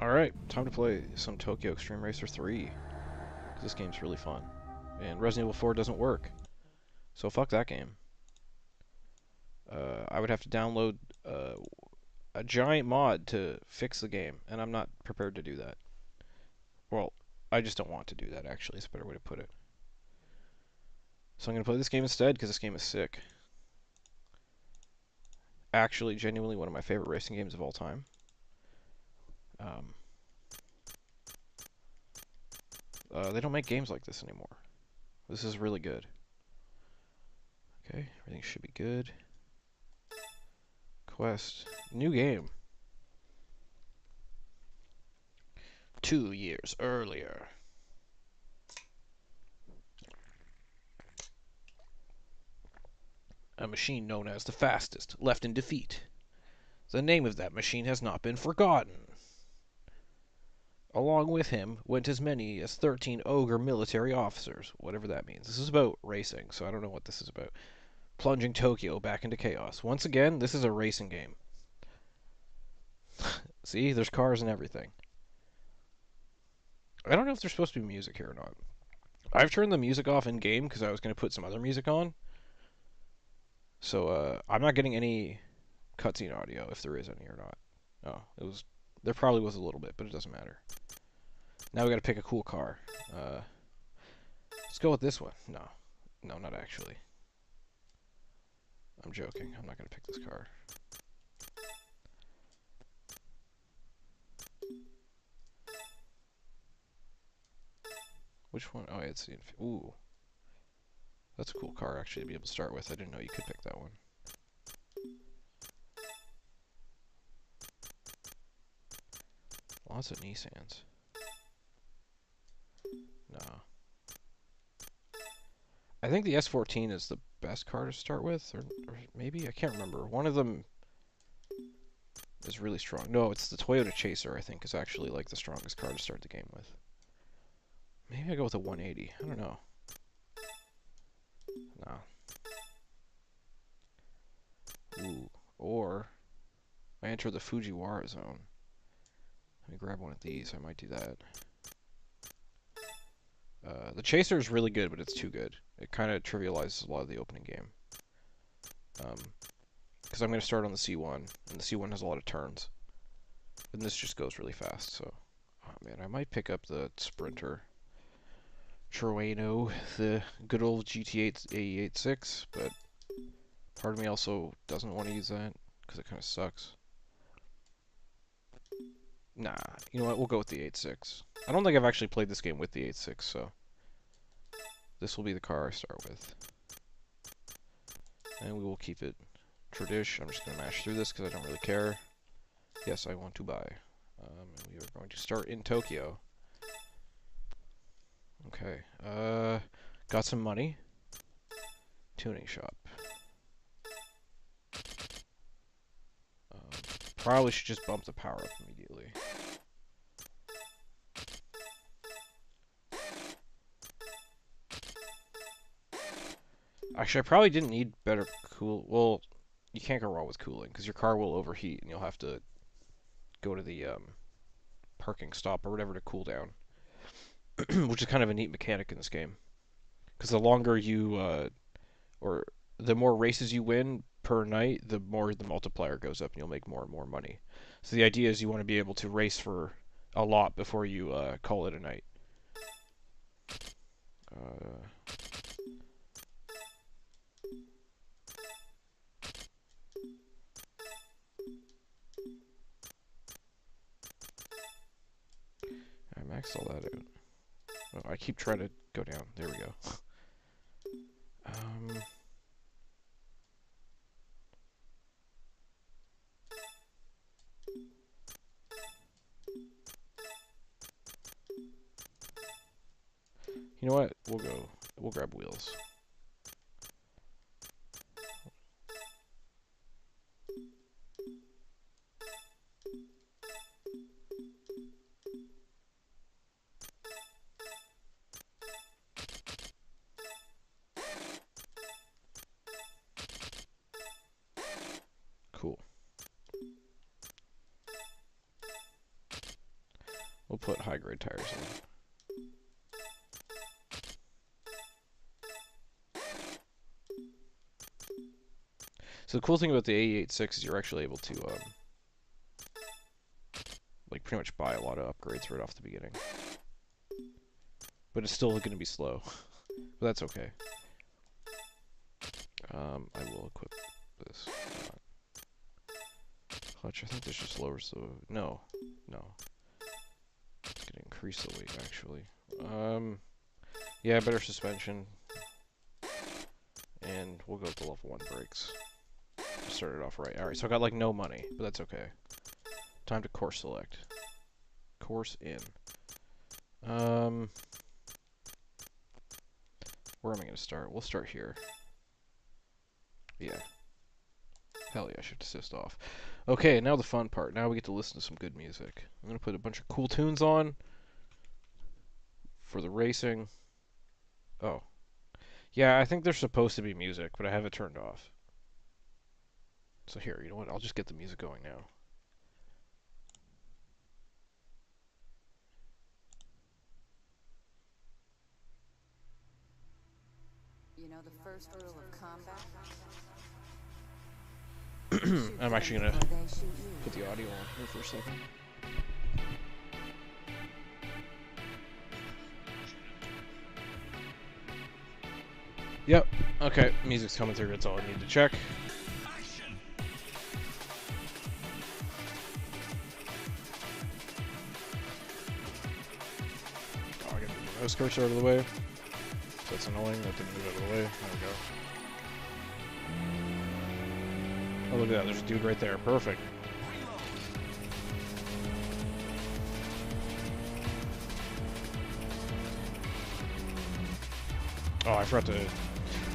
Alright, time to play some Tokyo Xtreme Racer 3. Because this game's really fun. And Resident Evil 4 doesn't work. So fuck that game. I would have to download a giant mod to fix the game. And I'm not prepared to do that. Well, I just don't want to do that, actually. It's a better way to put it. So I'm going to play this game instead, because this game is sick. Actually, genuinely one of my favorite racing games of all time. They don't make games like this anymore. This is really good. Okay, everything should be good. Quest. New game. 2 years earlier. A machine known as the fastest, left in defeat. The name of that machine has not been forgotten. Along with him went as many as 13 ogre military officers, whatever that means. This is about racing, so I don't know what this is about. Plunging Tokyo back into chaos. Once again, this is a racing game. See, there's cars and everything. I don't know if there's supposed to be music here or not. I've turned the music off in-game because I was going to put some other music on. So, I'm not getting any cutscene audio, if there is any or not. Oh, there probably was a little bit, but it doesn't matter. Now we gotta pick a cool car. Let's go with this one. No, not actually. I'm joking. I'm not gonna pick this car. Which one? Oh, yeah, it's the ooh. That's a cool car, actually, to be able to start with. I didn't know you could pick that one. Lots of Nissans. No. I think the S14 is the best car to start with, or maybe? I can't remember. One of them is really strong. No, it's the Toyota Chaser, I think, is actually like the strongest car to start the game with. Maybe I go with a 180. I don't know. No. Ooh. Or I enter the Fujiwara zone. Let me grab one of these. I might do that. The Chaser is really good, but it's too good. It kind of trivializes a lot of the opening game. Because I'm going to start on the C1, and the C1 has a lot of turns. And this just goes really fast, so... Oh man, I might pick up the Sprinter. Trueno, the good old GT8 AE86, but part of me also doesn't want to use that, because it kind of sucks. Nah, you know what, we'll go with the 8.6. I don't think I've actually played this game with the 8.6, so this will be the car I start with. And we will keep it tradish. I'm just going to mash through this because I don't really care. Yes, I want to buy. We are going to start in Tokyo. Okay, got some money. Tuning shop. Probably should just bump the power up immediately. Actually, I probably didn't need better cool. Well, you can't go wrong with cooling because your car will overheat and you'll have to go to the parking stop or whatever to cool down, which is kind of a neat mechanic in this game. Because the longer you or the more races you win per night, the more the multiplier goes up and you'll make more and more money. So the idea is you want to be able to race for a lot before you call it a night. I maxed all that out. Oh, I keep trying to go down. There we go. You know what? We'll grab wheels. Cool. We'll put high-grade tires in. So the cool thing about the AE86 is you're actually able to, like, pretty much buy a lot of upgrades right off the beginning. But it's still going to be slow. But that's okay. I will equip this. Clutch, I think this just lowers the... No. No. It's going to increase the weight, actually. Yeah, better suspension. And we'll go with the level 1 brakes. Started off right. Alright, so I got like no money, but that's okay. Time to course select. Course in. Where am I going to start? We'll start here. Yeah. Hell yeah, shift assist off. Okay, now the fun part. Now we get to listen to some good music. I'm going to put a bunch of cool tunes on for the racing. Oh. Yeah, I think there's supposed to be music, but I have it turned off. So here, you know what? I'll just get the music going now. You know the first rule of combat? I'm actually going to put the audio on here for a second. Yep. Okay, music's coming through. That's all I need to check. Oh, I gotta move the mouse cursor out of the way. That's annoying. That didn't move out of the way. There we go. Oh, look at that. There's a dude right there. Perfect. Oh, I forgot to...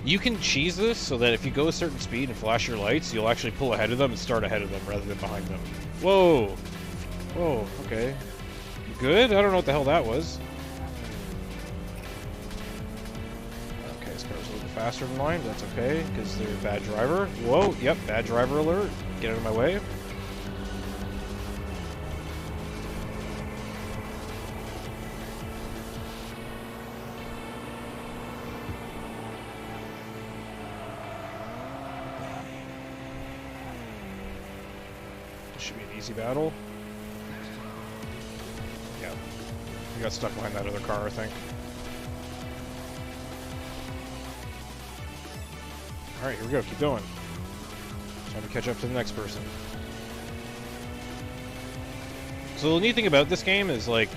You can cheese this so that if you go a certain speed and flash your lights, you'll actually pull ahead of them and start ahead of them rather than behind them. Whoa! Whoa, okay. You good? I don't know what the hell that was. Okay, this car's a little bit faster than mine. That's okay, because they're a bad driver. Whoa, yep, bad driver alert. Get out of my way. Should be an easy battle. Yeah. You got stuck behind that other car, I think. Alright, here we go. Keep going. Time to catch up to the next person. So the neat thing about this game is, like,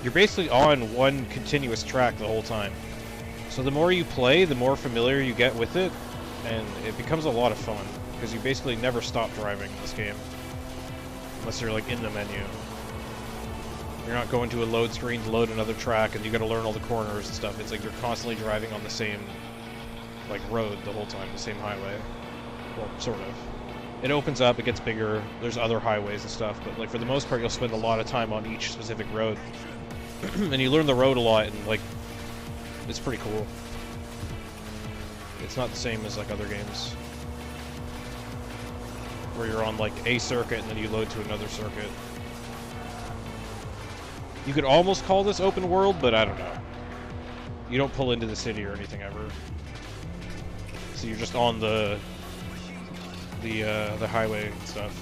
you're basically on one continuous track the whole time. So the more you play, the more familiar you get with it, and it becomes a lot of fun, because you basically never stop driving in this game. Unless you're like in the menu. You're not going to a load screen to load another track and you gotta learn all the corners and stuff. It's like you're constantly driving on the same like road the whole time, the same highway. Well, sort of. It opens up, it gets bigger, there's other highways and stuff, but like for the most part you'll spend a lot of time on each specific road. And you learn the road a lot and like it's pretty cool. It's not the same as like other games, where you're on like a circuit and then you load to another circuit. You could almost call this open world, but I don't know. You don't pull into the city or anything ever. So you're just on the highway and stuff.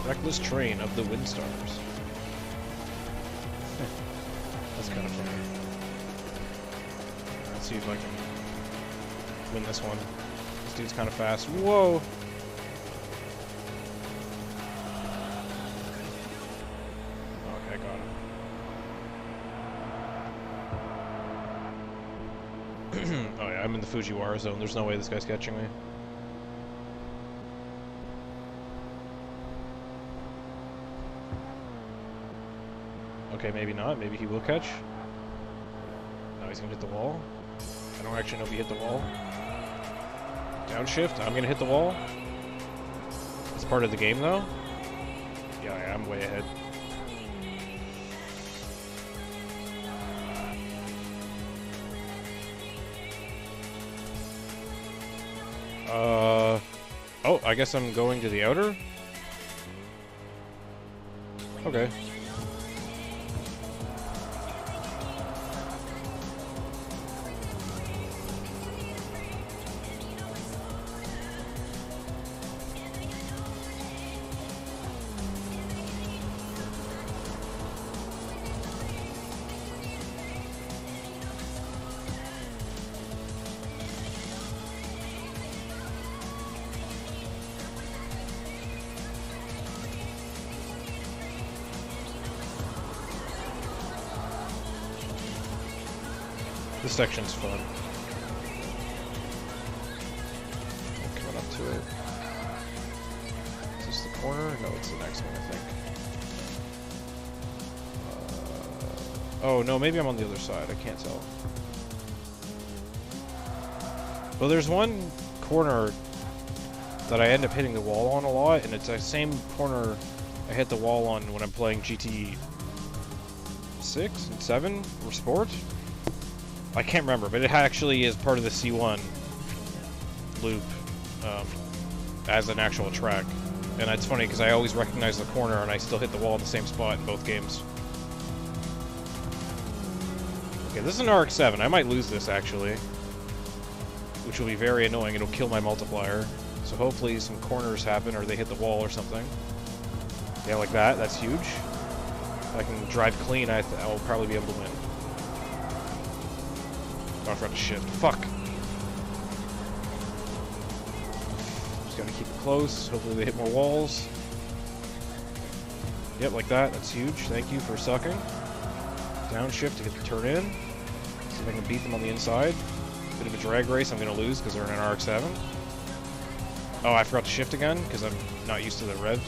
Reckless Train of the Windstars. That's kind of funny. Let's see if I can win this one. This dude's kind of fast. Whoa! Okay, got him. Oh yeah, I'm in the Fujiwara zone. There's no way this guy's catching me. Okay, maybe not. Maybe he will catch. No, he's gonna hit the wall. I don't actually know if he hit the wall. Downshift, I'm gonna hit the wall. It's part of the game though. Yeah, I'm way ahead. Oh, I guess I'm going to the outer? Okay. This section's fun. Coming up to it. Is this the corner? No, it's the next one, I think. Oh, no, maybe I'm on the other side. I can't tell. Well, there's one corner that I end up hitting the wall on a lot, and it's the same corner I hit the wall on when I'm playing GT 6 and 7 or Sport. I can't remember, but it actually is part of the C1 loop as an actual track. And it's funny because I always recognize the corner and I still hit the wall in the same spot in both games. Okay, this is an RX-7. I might lose this actually, which will be very annoying. It'll kill my multiplier. So hopefully some corners happen or they hit the wall or something. Yeah, like that. That's huge. If I can drive clean, I will probably be able to win. Oh, I forgot to shift. Fuck. Just gotta keep it close. Hopefully they hit more walls. Yep, like that. That's huge. Thank you for sucking. Downshift to get the turn in. See if I can beat them on the inside. Bit of a drag race. I'm gonna lose because they're in an RX-7. Oh, I forgot to shift again because I'm not used to the revs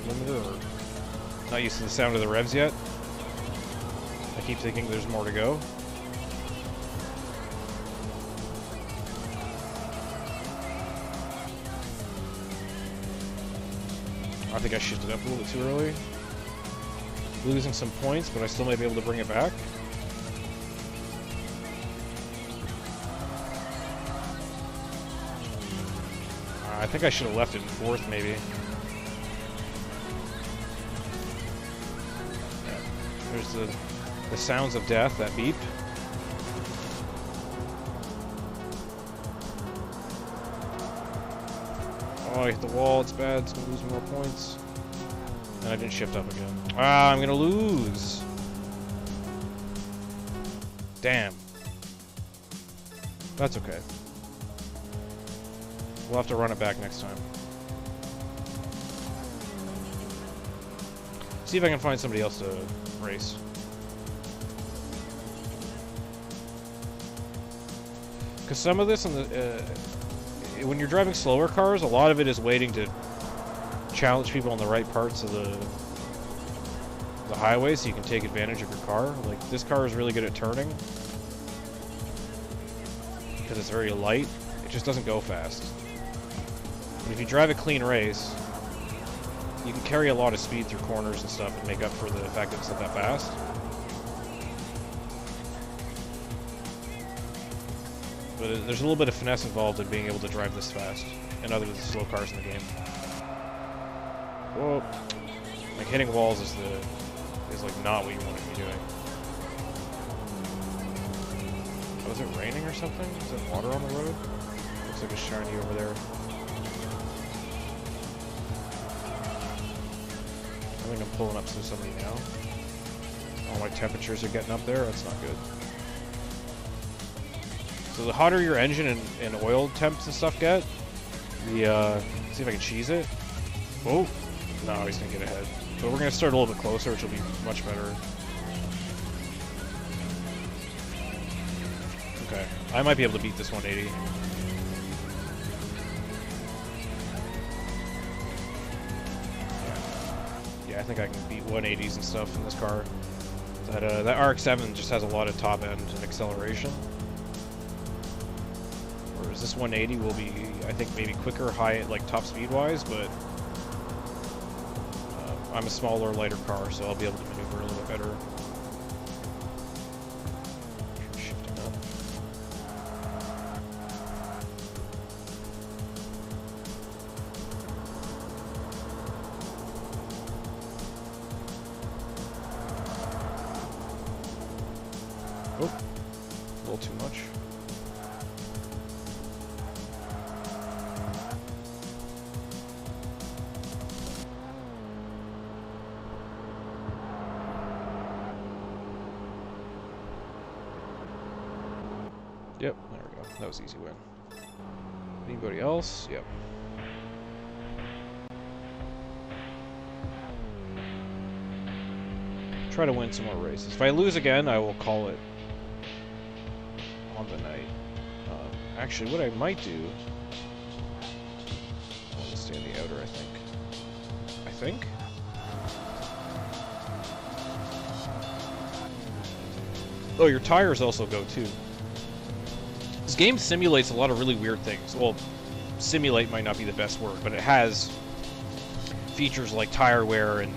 limiter or not used to the sound of the revs yet. I keep thinking there's more to go. I think I shifted up a little bit too early. Losing some points, but I still might be able to bring it back. I think I should have left it in fourth, maybe. Yeah. There's the sounds of death, that beep. Oh, I hit the wall, it's bad, it's gonna lose more points. And I didn't shift up again. Ah, I'm gonna lose! Damn. That's okay. We'll have to run it back next time. See if I can find somebody else to race. Because some of this, in the, when you're driving slower cars, a lot of it is waiting to challenge people on the right parts of the highway so you can take advantage of your car. Like, this car is really good at turning. Because it's very light. It just doesn't go fast. But if you drive a clean race, you can carry a lot of speed through corners and stuff and make up for the fact that it's not that fast. But there's a little bit of finesse involved in being able to drive this fast, and other than the slow cars in the game. Whoa. Like, hitting walls is like not what you want to be doing. Oh, is it raining or something? Is there water on the road? Looks like it's shiny over there. I think I'm pulling up to somebody now. All my temperatures are getting up there. That's not good. So the hotter your engine and oil temps and stuff get, see if I can cheese it. Oh, no, he's gonna get ahead. But we're gonna start a little bit closer, which will be much better. Okay, I might be able to beat this 180. Yeah, I think I can beat 180s and stuff in this car. That RX-7 just has a lot of top end and acceleration. Whereas this 180 will be, I think, maybe quicker, high, like top speed wise, but I'm a smaller, lighter car, so I'll be able to maneuver a little bit better. Shifting up. Oop, a little too much. Yep, there we go. That was easy win. Anybody else? Yep. Try to win some more races. If I lose again, I will call it on the night. Actually, what I might do... I want to stay in the outer, I think. Oh, your tires also go too. This game simulates a lot of really weird things. Well, simulate might not be the best word, but it has features like tire wear and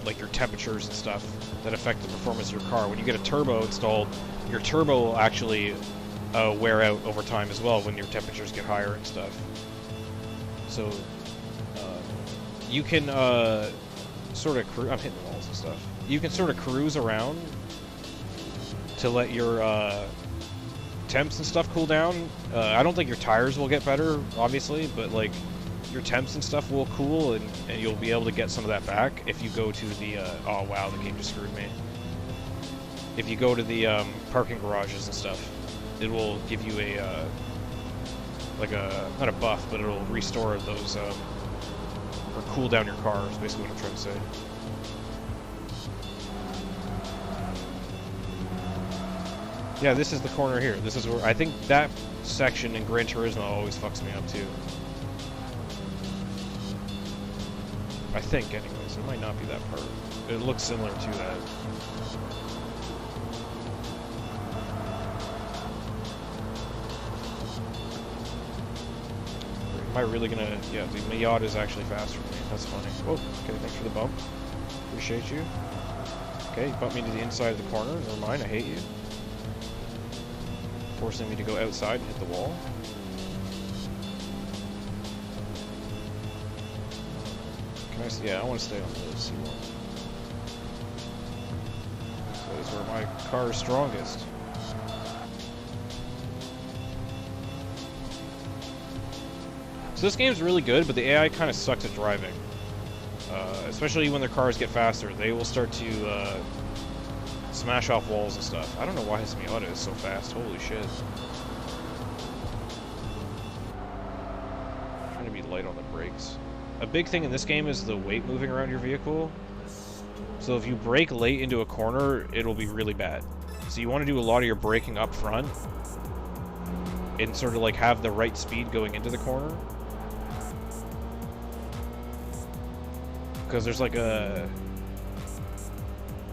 like your temperatures and stuff that affect the performance of your car. When you get a turbo installed, your turbo will actually wear out over time as well when your temperatures get higher and stuff. So you can sort of I'm hitting walls and stuff. You can sort of cruise around to let your temps and stuff cool down. I don't think your tires will get better, obviously, but like your temps and stuff will cool, and you'll be able to get some of that back if you go to the oh wow, the game just screwed me. If you go to the parking garages and stuff, it will give you a like a, not a buff, but it'll restore those or cool down your car is basically what I'm trying to say. Yeah, this is the corner here. This is where I think that section in Gran Turismo always fucks me up too. I think, anyways. It might not be that part. It looks similar to that. Am I really gonna... Yeah, the Miata is actually faster than me. That's funny. Whoa, okay, thanks for the bump. Appreciate you. Okay, you bumped me to the inside of the corner. Never mind, I hate you. Forcing me to go outside and hit the wall. Can I... Yeah, I want to stay on the C1. So that's where my car is strongest. So this game's really good, but the AI kind of sucks at driving. Especially when their cars get faster. They will start to smash off walls and stuff. I don't know why his Miata is so fast. Holy shit. I'm trying to be light on the brakes. A big thing in this game is the weight moving around your vehicle. So if you brake late into a corner, it'll be really bad. So you want to do a lot of your braking up front and sort of like have the right speed going into the corner. Because there's like a...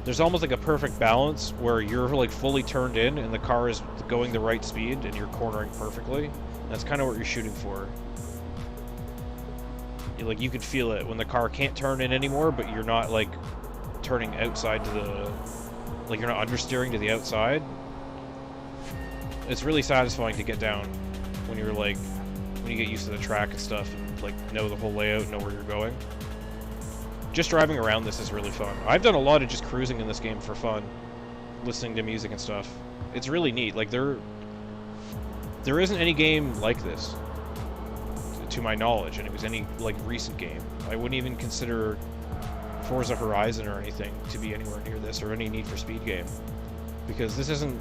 There's almost like a perfect balance where you're like fully turned in and the car is going the right speed and you're cornering perfectly. That's kind of what you're shooting for. Like you could feel it when the car can't turn in anymore, but you're not like turning outside to the... Like you're not understeering to the outside. It's really satisfying to get down when you're like... When you get used to the track and stuff and like know the whole layout, know where you're going. Just driving around this is really fun. I've done a lot of just cruising in this game for fun, listening to music and stuff. It's really neat. Like there isn't any game like this, to my knowledge, and it was any like recent game. I wouldn't even consider Forza Horizon or anything to be anywhere near this, or any Need for Speed game, because this isn't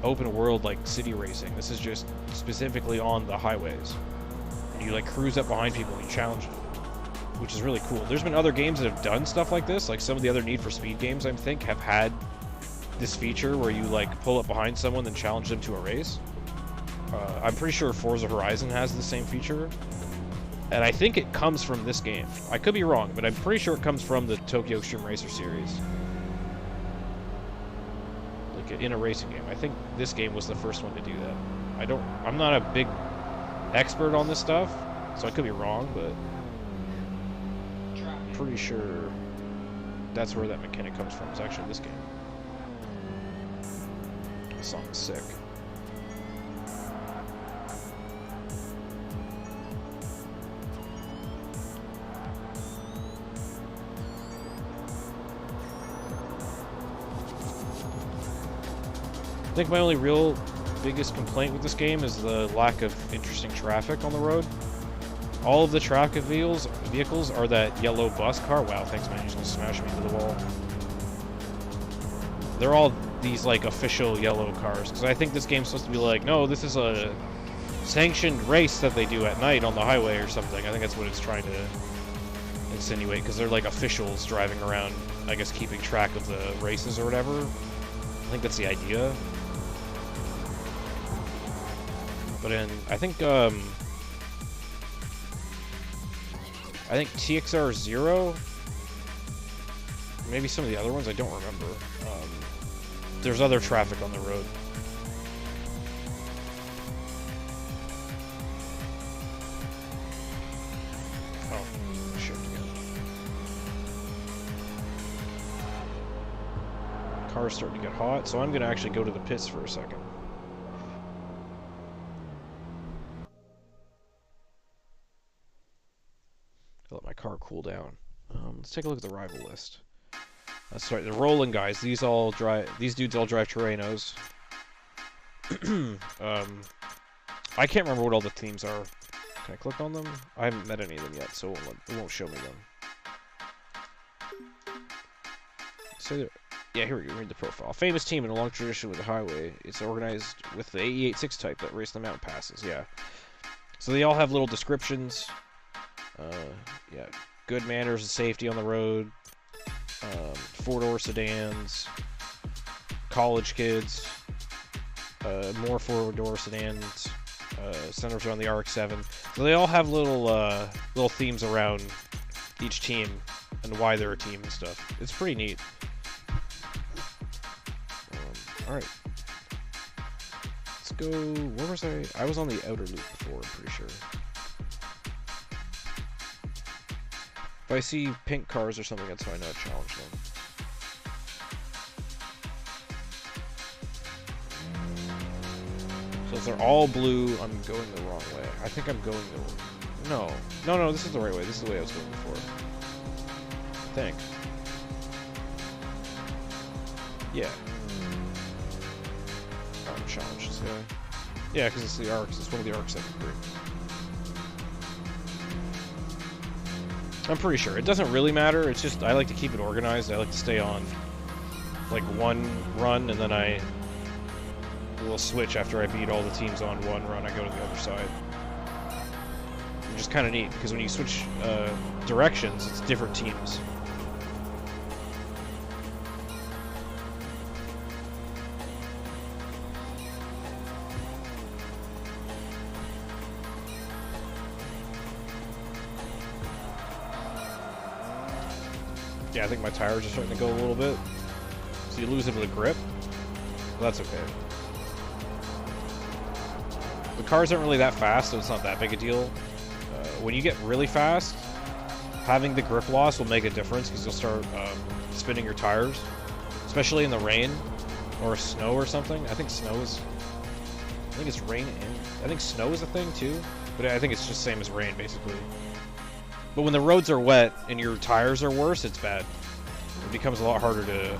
open world like city racing. This is just specifically on the highways, and you like cruise up behind people and you challenge them, which is really cool. There's been other games that have done stuff like this, like some of the other Need for Speed games, I think, have had this feature where you like pull up behind someone and challenge them to a race. I'm pretty sure Forza Horizon has the same feature, and I think it comes from this game. I could be wrong, but I'm pretty sure it comes from the Tokyo Xtreme Racer series. Like in a racing game. I think this game was the first one to do that. I'm not a big expert on this stuff, so I could be wrong, but pretty sure that's where that mechanic comes from. It's actually this game. This song is sick. think my only real biggest complaint with this game is the lack of interesting traffic on the road. All of the traffic vehicles are that yellow bus car. Wow, thanks man, you're just gonna smash me into the wall. They're all these like official yellow cars, because I think this game's supposed to be like, no, this is a sanctioned race that they do at night on the highway or something. I think that's what it's trying to insinuate, because they're like officials driving around, I guess, keeping track of the races or whatever. I think that's the idea. But I think TXR3, maybe some of the other ones, I don't remember. There's other traffic on the road. Oh, shit again. Car's starting to get hot, so I'm gonna actually go to the pits for a second. Let my car cool down. Let's take a look at the rival list. That's right, the rolling guys. These dudes all drive Terrenos. I can't remember what all the teams are. Can I click on them? I haven't met any of them yet, so it won't show me them. So yeah, here we go. Read the profile. Famous team in a long tradition with the highway. It's organized with the AE86 type that race the mountain passes. Yeah. So they all have little descriptions. Yeah, good manners and safety on the road. Four-door sedans, college kids, more four-door sedans, centers around the RX-7. So they all have little themes around each team and why they're a team and stuff. It's pretty neat. All right, let's go. Where was I? I was on the outer loop before. I'm pretty sure. If I see pink cars or something, that's how I know to challenge them. So if they're all blue, I'm going the wrong way. I think I'm going the... No, this is the right way. This is the way I was going before. I think. Yeah. I'm challenge this guy. Yeah, because it's the ARCs. It's one of the ARCs I can bring. I'm pretty sure. It doesn't really matter. It's just I like to keep it organized. I like to stay on like one run, and then I will switch after I beat all the teams on one run. I go to the other side. Which is kind of neat, because when you switch directions, it's different teams. Yeah, I think my tires are starting to go a little bit. So you lose a bit of grip. Well, that's okay. The cars aren't really that fast, so it's not that big a deal. When you get really fast, having the grip loss will make a difference, because you'll start spinning your tires. Especially in the rain or snow or something. I think snow is... I think it's rain and... I think snow is a thing too. But I think it's just the same as rain, basically. But when the roads are wet and your tires are worse, it's bad. It becomes a lot harder to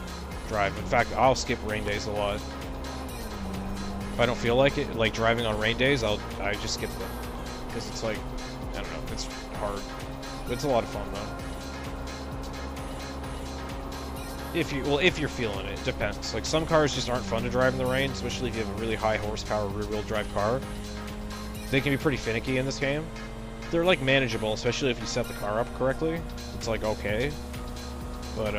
drive. In fact, I'll skip rain days a lot. If I don't feel like it, like driving on rain days, I just skip them. Because it's like, I don't know, it's hard. But it's a lot of fun though. If you're feeling it, it depends. Like some cars just aren't fun to drive in the rain, especially if you have a really high horsepower rear-wheel drive car. They can be pretty finicky in this game. They're like manageable, especially if you set the car up correctly. It's like okay, but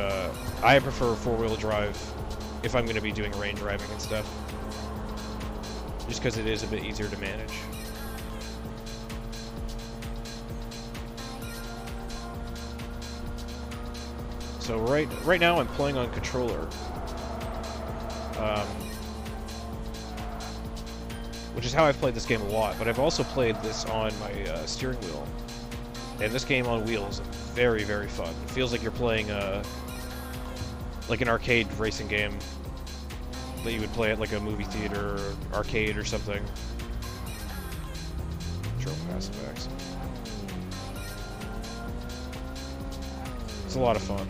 I prefer four-wheel drive if I'm going to be doing rain driving and stuff, just because it is a bit easier to manage. So right now I'm playing on controller, which is how I've played this game a lot, but I've also played this on my steering wheel. And this game on wheels is very, very fun. It feels like you're playing like an arcade racing game that you would play at like a movie theater or arcade or something. Control passive accent. It's a lot of fun.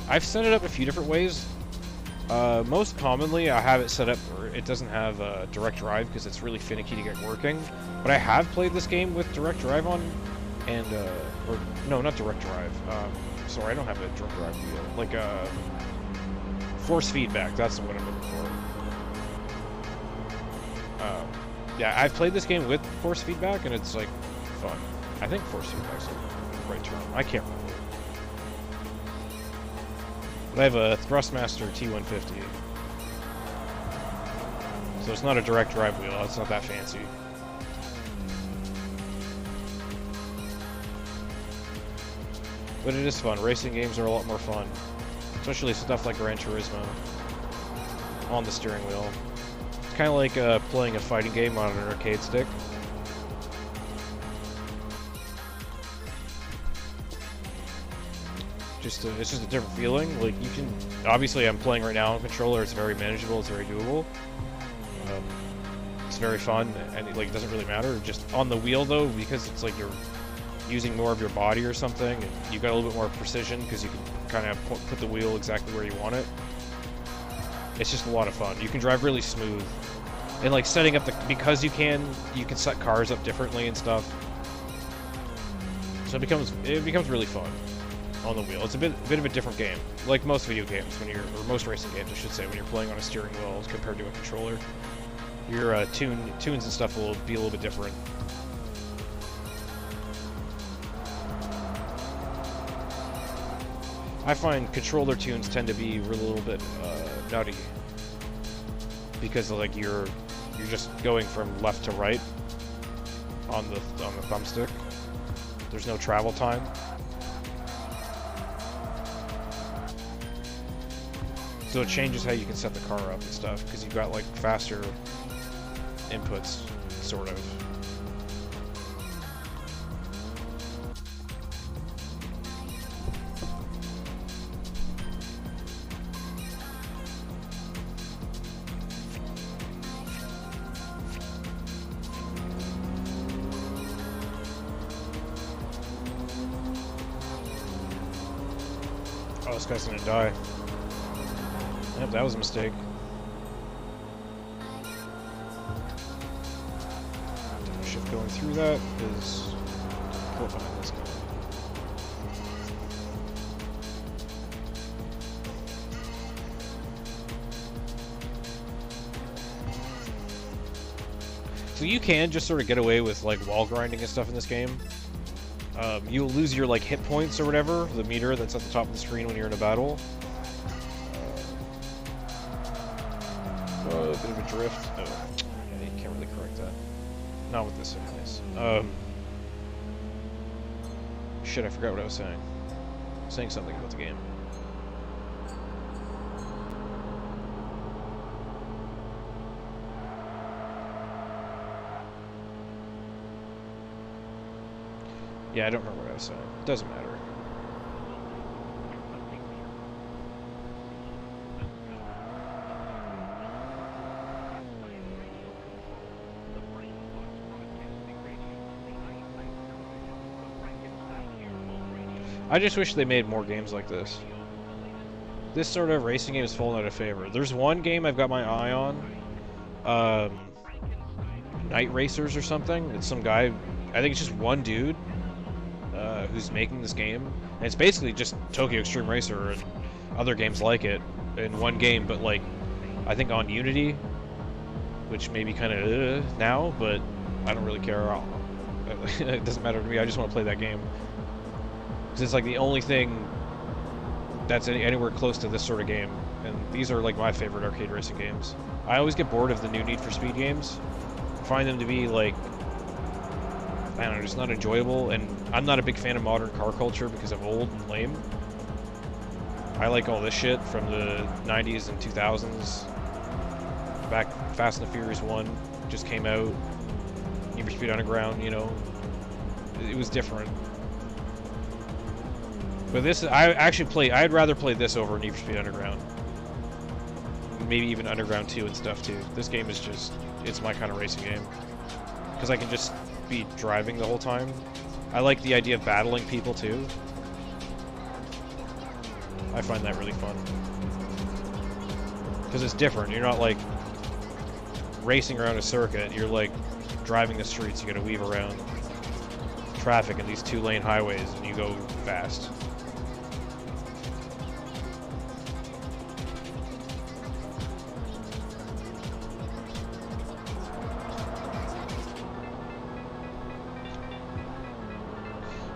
I've set it up a few different ways. Most commonly, I have it set up where it doesn't have direct drive because it's really finicky to get working. But I have played this game with direct drive on, and or no, not direct drive. Sorry, I don't have a direct drive wheel. Like force feedback. That's what I'm looking for. Yeah, I've played this game with force feedback, and it's like fun. I think force feedback's the right term. I can't remember. But I have a Thrustmaster T150. So it's not a direct drive wheel, it's not that fancy. But it is fun. Racing games are a lot more fun. Especially stuff like Gran Turismo on the steering wheel. It's kind of like playing a fighting game on an arcade stick. It's just a different feeling. Like, you can, obviously I'm playing right now on controller, it's very manageable, it's very doable. It's very fun, and like, it doesn't really matter. Just on the wheel though, because it's like you're using more of your body or something, and you got a little bit more precision because you can kind of put the wheel exactly where you want it. It's just a lot of fun. You can drive really smooth. And like setting up because you can set cars up differently and stuff. So it becomes really fun on the wheel. It's a bit of a different game, like most video games or most racing games, I should say, when you're playing on a steering wheel as compared to a controller. Your tunes and stuff will be a little bit different. I find controller tunes tend to be a little bit nutty because like you're just going from left to right on the thumbstick. There's no travel time. So it changes how you can set the car up and stuff, because you've got like faster inputs, sort of. Oh, this guy's gonna die. Yep, that was a mistake. Shift going through that is pull behind this guy. So you can just sort of get away with like wall grinding and stuff in this game. You'll lose your like hit points or whatever, the meter that's at the top of the screen when you're in a battle. A bit of a drift. Oh, yeah, you can't really correct that. Not with this anyways. Shit, I forgot what I was saying. Saying something about the game. Yeah, I don't remember what I was saying. It doesn't matter. I just wish they made more games like this. This sort of racing game has fallen out of favor. There's one game I've got my eye on. Night Racers or something. It's some guy, I think it's just one dude who's making this game. And it's basically just Tokyo Xtreme Racer and other games like it in one game, but like, I think on Unity, which may be kind of now, but I don't really care. It doesn't matter to me, I just want to play that game. Because it's like the only thing that's anywhere close to this sort of game. And these are like my favorite arcade racing games. I always get bored of the new Need for Speed games. I find them to be like, I don't know, just not enjoyable. And I'm not a big fan of modern car culture because I'm old and lame. I like all this shit from the 90s and 2000s. Back Fast and the Furious 1 just came out. Need for Speed Underground, you know. It was different. But this, I'd rather play this over Need for Speed Underground. Maybe even Underground 2 and stuff too. This game is just, it's my kind of racing game. Because I can just be driving the whole time. I like the idea of battling people too. I find that really fun. Because it's different. You're not like racing around a circuit. You're like driving the streets. You gotta weave around traffic in these 2-lane highways, and you go fast.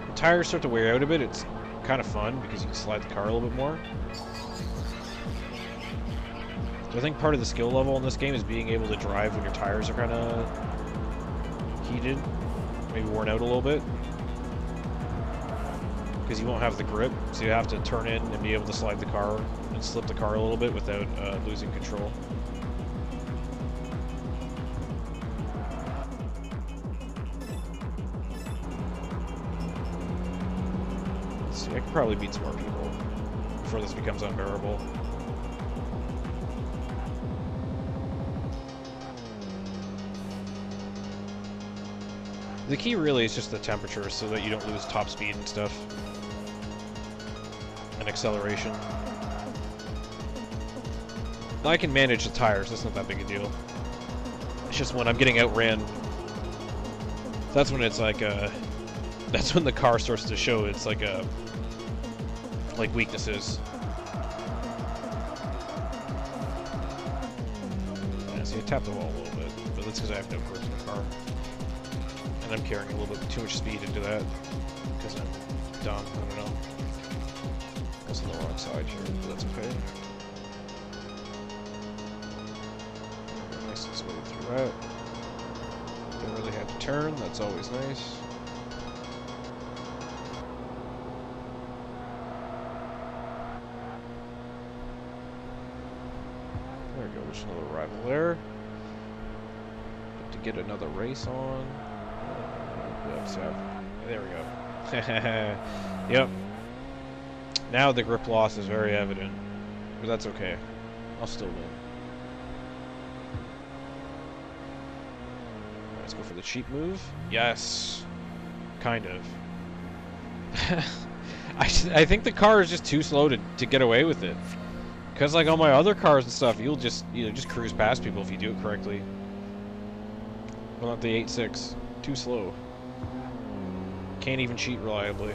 When tires start to wear out a bit, it's kind of fun because you can slide the car a little bit more. So I think part of the skill level in this game is being able to drive when your tires are kind of heated, maybe worn out a little bit, because you won't have the grip, so you have to turn in and be able to slide the car and slip the car a little bit without losing control. Let's see, I could probably beat some more people before this becomes unbearable. The key really is just the temperature so that you don't lose top speed and stuff. And acceleration. I can manage the tires, that's not that big a deal. It's just when I'm getting outran, that's when it's like that's when the car starts to show it's like like weaknesses. Yeah, see, I tapped the wall a little bit, but that's because I have no grip in the car. And I'm carrying a little bit too much speed into that because I'm dumb. I don't know. That's on the wrong side here, but that's okay. Nice and smooth through that. Don't really have to turn. That's always nice. There we go. There's another rival there. Get to get another race on. Yep, so there we go. Yep. Now the grip loss is very evident, but that's okay. I'll still win. Let's go for the cheap move. Yes, kind of. I think the car is just too slow to get away with it. Cause like on my other cars and stuff, you'll just cruise past people if you do it correctly. Well, not the 8.6. Too slow. Can't even cheat reliably.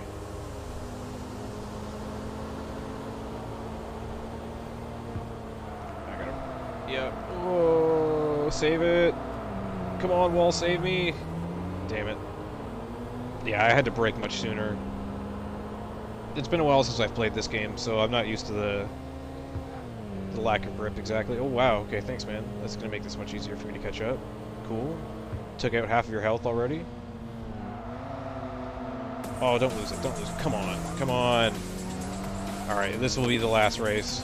I gotta... Yep. Whoa, save it. Come on, wall, save me. Damn it. Yeah, I had to brake much sooner. It's been a while since I've played this game, so I'm not used to the lack of grip exactly. Oh, wow. Okay, thanks, man. That's gonna make this much easier for me to catch up. Cool. Took out half of your health already. Oh, don't lose it. Don't lose it. Come on. Come on. Alright, this will be the last race.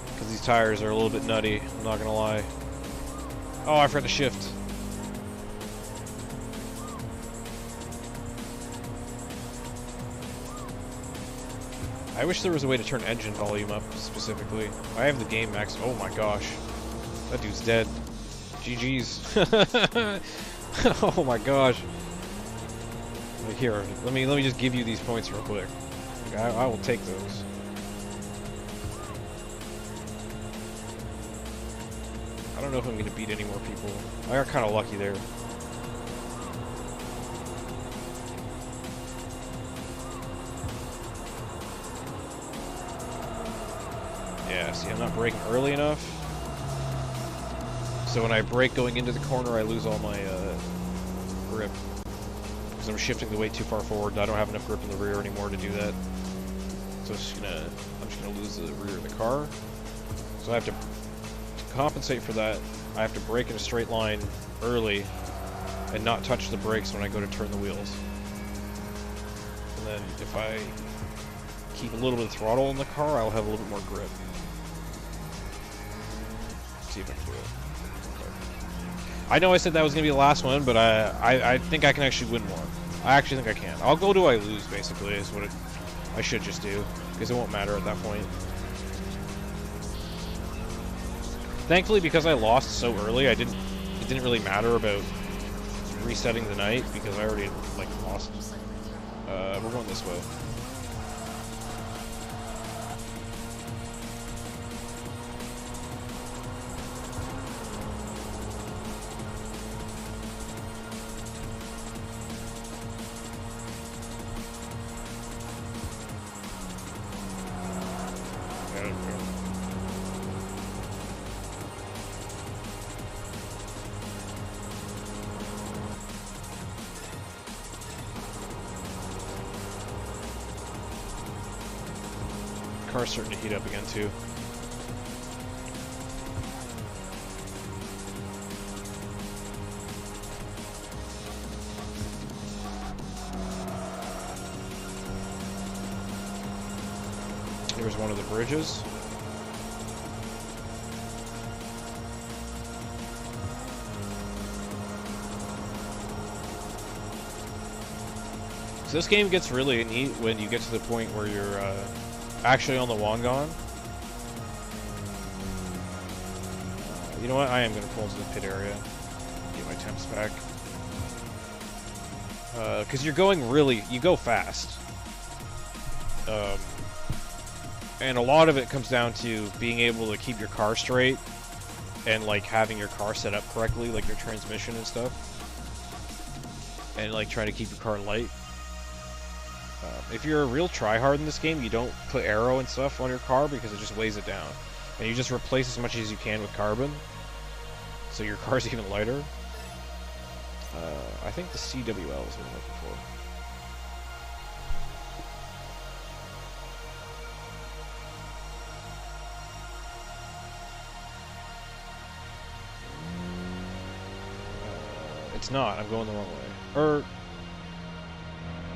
Because these tires are a little bit nutty. I'm not going to lie. Oh, I forgot to shift. I wish there was a way to turn engine volume up specifically. I have the game max. Oh my gosh. That dude's dead. GG's. Oh my gosh. Here, let me just give you these points real quick. I will take those. I don't know if I'm gonna beat any more people. I got kind of lucky there. Yeah, see, I'm not braking early enough. So when I brake going into the corner, I lose all my grip. Because I'm shifting the weight too far forward. I don't have enough grip in the rear anymore to do that. So I'm just gonna lose the rear of the car. So I have to compensate for that. I have to brake in a straight line early and not touch the brakes when I go to turn the wheels. And then if I keep a little bit of throttle in the car, I'll have a little bit more grip. Let's see if I can do it. I know I said that was going to be the last one, but I think I can actually win more. I actually think I can. I'll go till I lose, basically, is what I should just do, because it won't matter at that point. Thankfully, because I lost so early, it didn't really matter about resetting the night, because I already, like, lost We're going this way. Car's starting to heat up again too. Here's one of the bridges. So this game gets really neat when you get to the point where you're actually on the Wangan. You know what? I am going to pull into the pit area. Get my temps back. Because you're going really... You go fast. And a lot of it comes down to being able to keep your car straight and, like, having your car set up correctly, like your transmission and stuff. And, like, trying to keep your car light. If you're a real tryhard in this game, you don't put aero and stuff on your car because it just weighs it down. And you just replace as much as you can with carbon, so your car's even lighter. I think the CWL is what I'm looking for. It's not. I'm going the wrong way.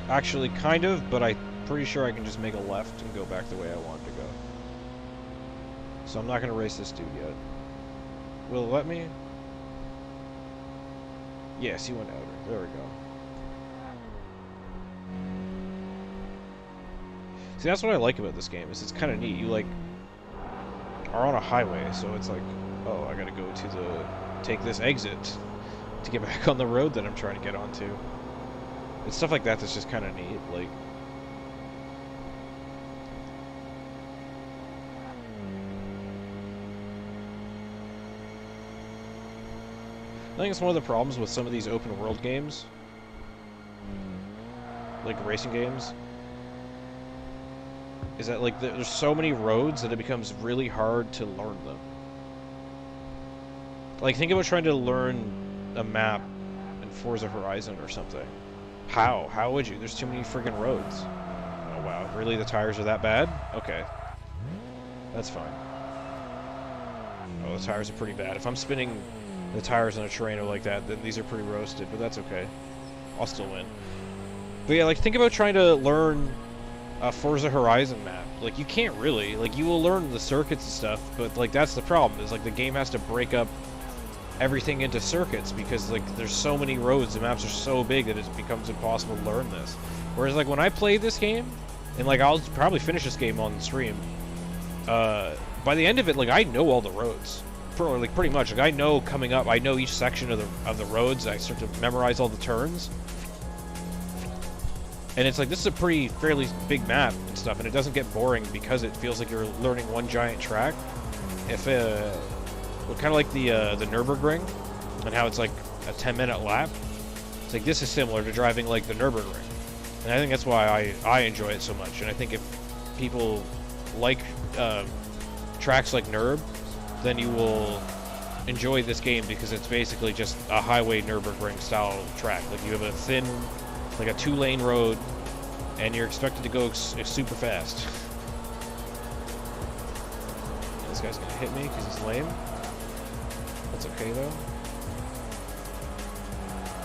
Actually, kind of, but I'm pretty sure I can just make a left and go back the way I wanted to go. So I'm not going to race this dude yet. Will it let me? Yes, he went outer. There we go. See, that's what I like about this game, is it's kind of neat. You, like, are on a highway, so it's like, oh, I gotta go to the... take this exit to get back on the road that I'm trying to get onto. It's stuff like that that's just kind of neat, like... I think it's one of the problems with some of these open world games, like racing games, is that, like, there's so many roads that it becomes really hard to learn them. Like, think about trying to learn a map in Forza Horizon or something. How? How would you? There's too many friggin' roads. Oh, wow. Really? The tires are that bad? Okay. That's fine. Oh, the tires are pretty bad. If I'm spinning the tires on a terrain like that, then these are pretty roasted, but that's okay. I'll still win. But yeah, like, think about trying to learn a Forza Horizon map. Like, you can't really. Like, you will learn the circuits and stuff, but, like, that's the problem, is, like, the game has to break up everything into circuits, because, like, there's so many roads, the maps are so big that it becomes impossible to learn this. Whereas, like, when I play this game, and, like, I'll probably finish this game on stream, by the end of it, like, I know all the roads. Like, pretty much. Like, I know coming up, I know each section of the roads, I start to memorize all the turns. And it's like, this is a fairly big map and stuff, and it doesn't get boring because it feels like you're learning one giant track. If, well, kind of like the Nürburgring, and how it's like a 10-minute lap. It's like, this is similar to driving, like, the Nürburgring. And I think that's why I enjoy it so much. And I think if people like tracks like Nürb, then you will enjoy this game, because it's basically just a highway Nürburgring style track. Like, you have a thin, like a 2-lane road, and you're expected to go super fast. This guy's gonna hit me because he's lame. That's okay though.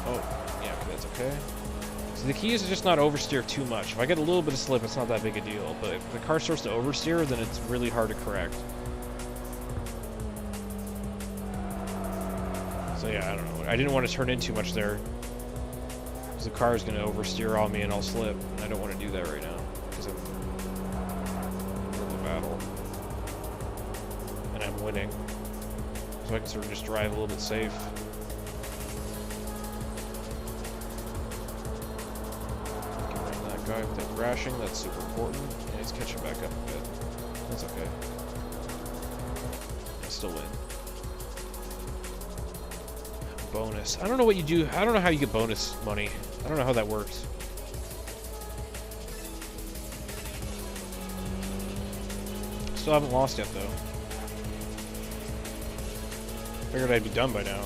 Oh, yeah, okay, that's okay. So the key is to just not oversteer too much. If I get a little bit of slip, it's not that big a deal, but if the car starts to oversteer, then it's really hard to correct. So yeah, I don't know. I didn't want to turn in too much there, because the car is going to oversteer on me and I'll slip. And I don't want to do that right now, because I'm in the middle of a battle. And I'm winning. So I can sort of just drive a little bit safe. Get rid of that They're crashing, that's super important. And he's catching back up a bit. That's okay. I still win. Bonus. I don't know what you do. I don't know how you get bonus money. I don't know how that works. Still haven't lost yet, though. Figured I'd be done by now.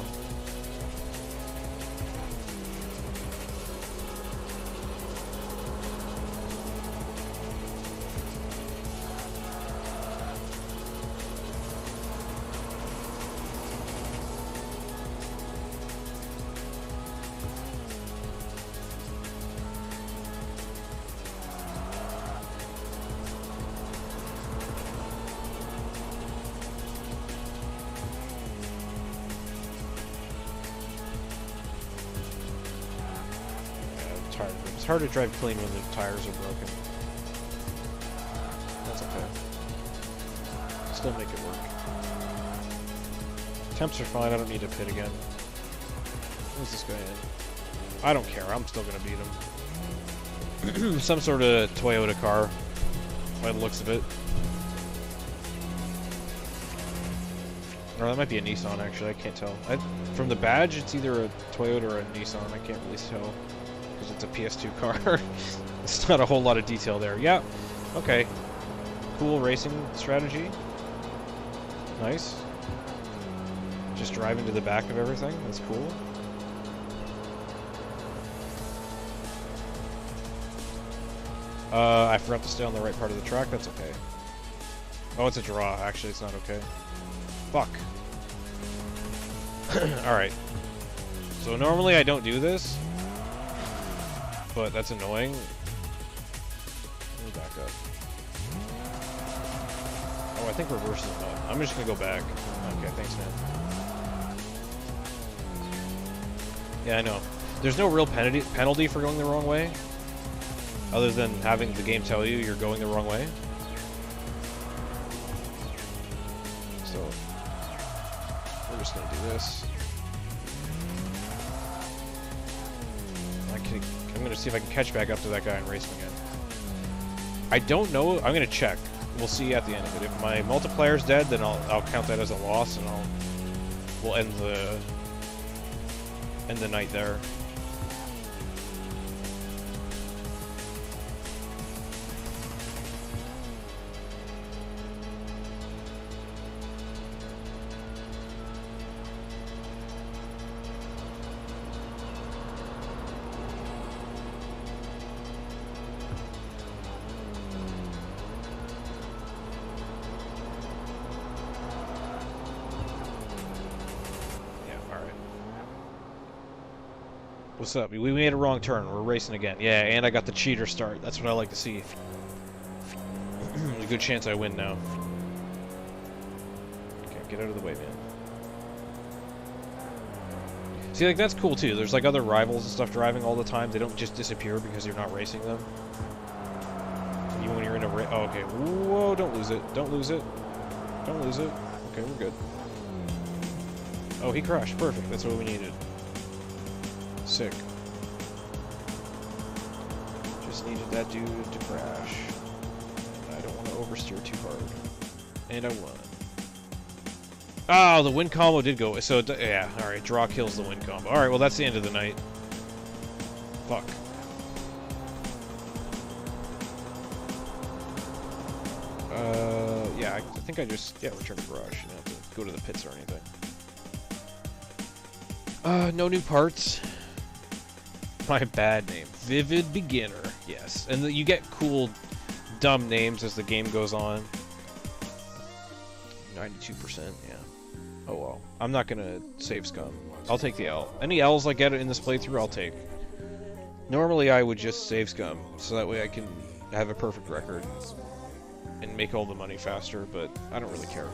It's hard to drive clean when the tires are broken. That's okay. Still make it work. Temps are fine, I don't need to pit again. Who's this guy in? I don't care, I'm still gonna beat him. Some sort of Toyota car, by the looks of it. Or that might be a Nissan, actually, I can't tell. From the badge, it's either a Toyota or a Nissan, I can't really tell. Because it's a PS2 car. It's not a whole lot of detail there. Yeah, okay. Cool racing strategy. Nice. Just drive into the back of everything, that's cool. I forgot to stay on the right part of the track, that's okay. Oh, it's a draw, actually, it's not okay. Fuck. Alright. So normally I don't do this, but that's annoying. Let me back up. Oh, I think reverse is not. I'm just gonna go back. Okay, thanks, man. Yeah, I know. There's no real penalty for going the wrong way, other than having the game tell you you're going the wrong way. So, we're just gonna do this. I'm gonna see if I can catch back up to that guy and race him again. I don't know. I'm gonna check. We'll see at the end of it. If my multiplayer's dead, then I'll count that as a loss, and we'll end the night there. What's up? We made a wrong turn. We're racing again. Yeah, and I got the cheater start. That's what I like to see. A good chance I win now. Okay, get out of the way, man. See, like, that's cool, too. There's, like, other rivals and stuff driving all the time. They don't just disappear because you're not racing them. Even when you're in a race. Oh, okay. Whoa, don't lose it. Don't lose it. Don't lose it. Okay, we're good. Oh, he crashed. Perfect. That's what we needed. Sick. Just needed that dude to crash. I don't want to oversteer too hard. And I won. Oh, the win combo did go. So, yeah, alright. Draw kills the win combo. Alright, well, that's the end of the night. Fuck. Yeah, I think I just, return to garage. You don't have to go to the pits or anything. No new parts. My bad name. Vivid Beginner. Yes. And you get cool, dumb names as the game goes on. 92%, yeah. Oh well. I'm not gonna save scum. I'll take the L. Any L's I get in this playthrough, I'll take. Normally I would just save scum, so that way I can have a perfect record and make all the money faster, but I don't really care.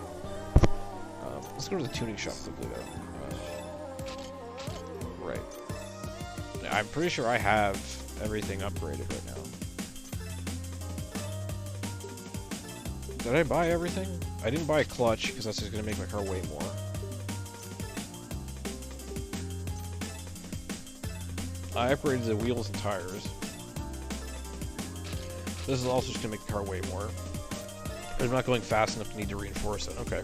Let's go to the tuning shop quickly, though. Right. I'm pretty sure I have everything upgraded right now. Did I buy everything? I didn't buy a clutch, because that's just going to make my car way more. I upgraded the wheels and tires. This is also just gonna make the car weigh more. But I'm not going fast enough to need to reinforce it. Okay.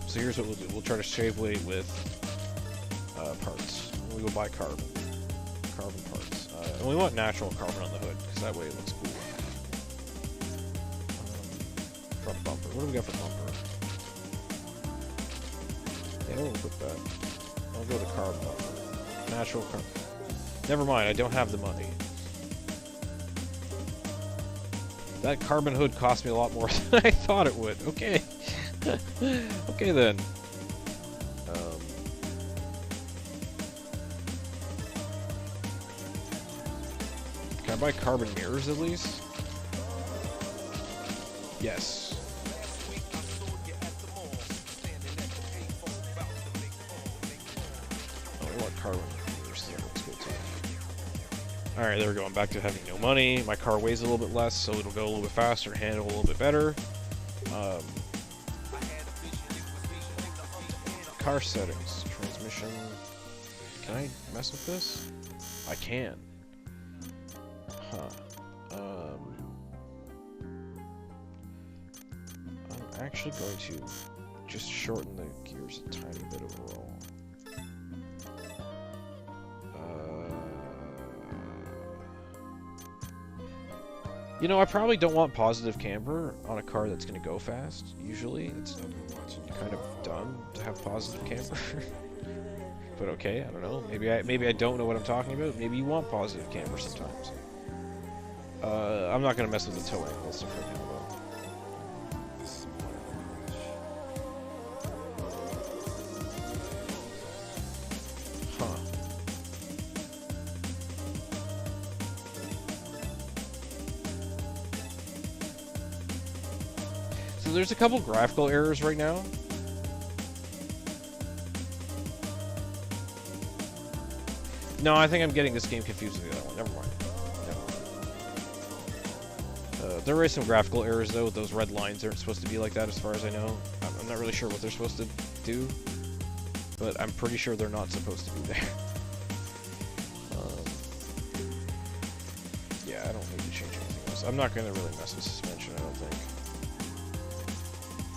So here's what we'll do. We'll try to shave weight with parts. We will buy carbon parts. And we want natural carbon on the hood, because that way it looks cool. Front bumper. What do we got for bumper? Yeah, we'll put that. I'll go to carbon bumper. Natural carbon. Never mind, I don't have the money. That carbon hood cost me a lot more than I thought it would. Okay. Okay then. Can I buy carbon mirrors at least? Yes. Oh, I want carbon mirrors. Yeah, that's good too. Alright, there we go. I'm back to having no money. My car weighs a little bit less, so it'll go a little bit faster, handle a little bit better. Car settings. Transmission. Can I mess with this? I can. Huh. I'm actually going to just shorten the gears a tiny bit overall. You know, I probably don't want positive camber on a car that's going to go fast. Usually, it's kind of dumb to have positive camber. But okay, I don't know. Maybe I don't know what I'm talking about. Maybe you want positive camber sometimes. I'm not going to mess with the tow angle stuff right now, though. So there's a couple graphical errors right now. No, I think I'm getting this game confused with the other one. Never mind. There is some graphical errors though. Those red lines aren't supposed to be like that as far as I know. I'm not really sure what they're supposed to do, but I'm pretty sure they're not supposed to be there. Yeah, I don't need to change anything else. I'm not going to really mess with suspension, I don't think.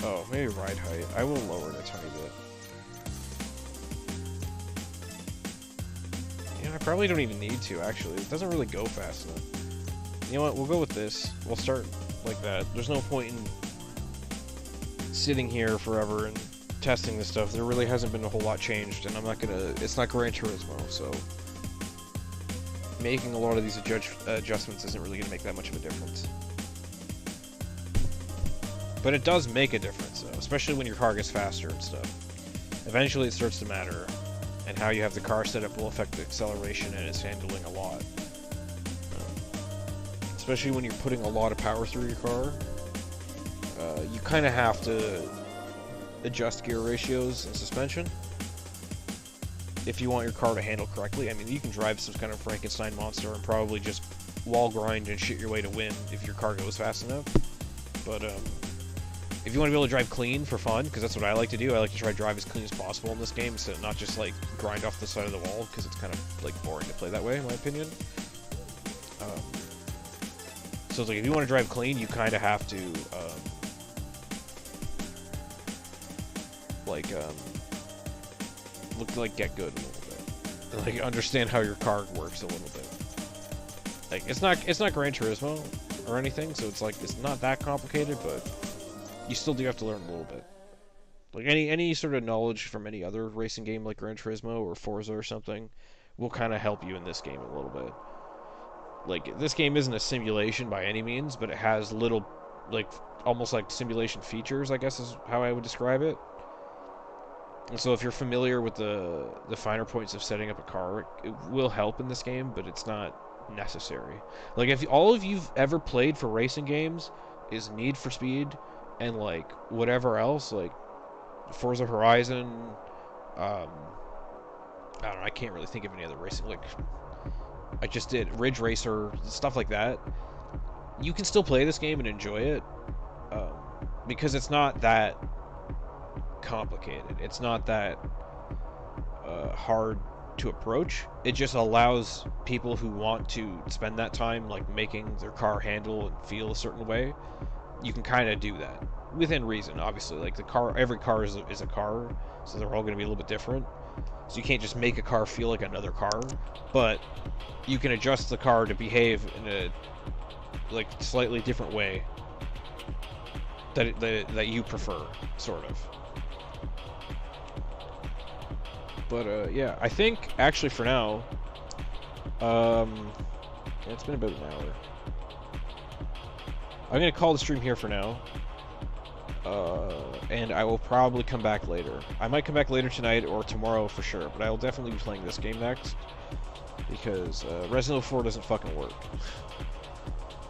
Oh, maybe ride height. I will lower it a tiny bit. Yeah, I probably don't even need to, actually. It doesn't really go fast enough. You know what? We'll go with this. We'll start like that. There's no point in sitting here forever and testing this stuff. There really hasn't been a whole lot changed, and I'm not gonna... It's not Gran Turismo, so... Making a lot of these adjustments isn't really gonna make that much of a difference. But it does make a difference, though, especially when your car gets faster and stuff. Eventually it starts to matter, and how you have the car set up will affect the acceleration and its handling a lot. Especially when you're putting a lot of power through your car, you kind of have to adjust gear ratios and suspension if you want your car to handle correctly. I mean, you can drive some kind of Frankenstein monster and probably just wall grind and shit your way to win if your car goes fast enough. But if you want to be able to drive clean for fun, because that's what I like to do, I like to try to drive as clean as possible in this game, so not just like grind off the side of the wall, because it's kind of like boring to play that way, in my opinion. So it's like, if you want to drive clean, you kind of have to get good a little bit, and, like, understand how your car works a little bit. Like, it's not Gran Turismo or anything, so it's like it's not that complicated, but you still do have to learn a little bit. Like any sort of knowledge from any other racing game like Gran Turismo or Forza or something will kind of help you in this game a little bit. Like, this game isn't a simulation by any means, but it has little, like, almost like simulation features, I guess is how I would describe it. And so if you're familiar with the finer points of setting up a car, it will help in this game, but it's not necessary. Like, if all of you've ever played for racing games is Need for Speed and, like, whatever else, like Forza Horizon, I don't know, I can't really think of any other racing, like, I just did Ridge Racer, stuff like that. You can still play this game and enjoy it, because it's not that complicated. It's not that hard to approach. It just allows people who want to spend that time like making their car handle and feel a certain way. You can kind of do that within reason, obviously. Like every car is a car, so they're all going to be a little bit different. So you can't just make a car feel like another car, but you can adjust the car to behave in a like slightly different way that you prefer, sort of. But yeah, I think actually for now, yeah, it's been about an hour. I'm gonna call the stream here for now, and I will probably come back later. I might come back later tonight or tomorrow for sure, but I will definitely be playing this game next because Resident Evil 4 doesn't fucking work.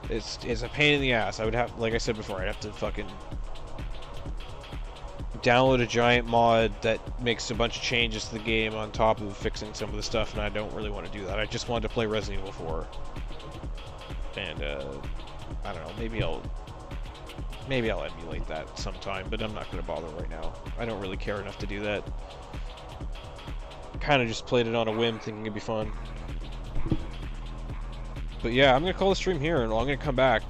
It's a pain in the ass. I would have, like I said before, I'd have to fucking download a giant mod that makes a bunch of changes to the game on top of fixing some of the stuff, and I don't really want to do that. I just wanted to play Resident Evil 4. And, I don't know, maybe I'll emulate that sometime, but I'm not going to bother right now. I don't really care enough to do that. Kind of just played it on a whim, thinking it'd be fun. But yeah, I'm going to call the stream here, and I'm going to come back,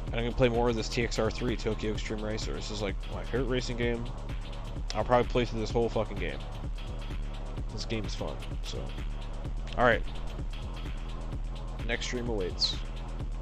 and I'm going to play more of this TXR3, Tokyo Xtreme Racer. This is like my favorite racing game. I'll probably play through this whole fucking game. This game is fun, so. Alright. Next stream awaits.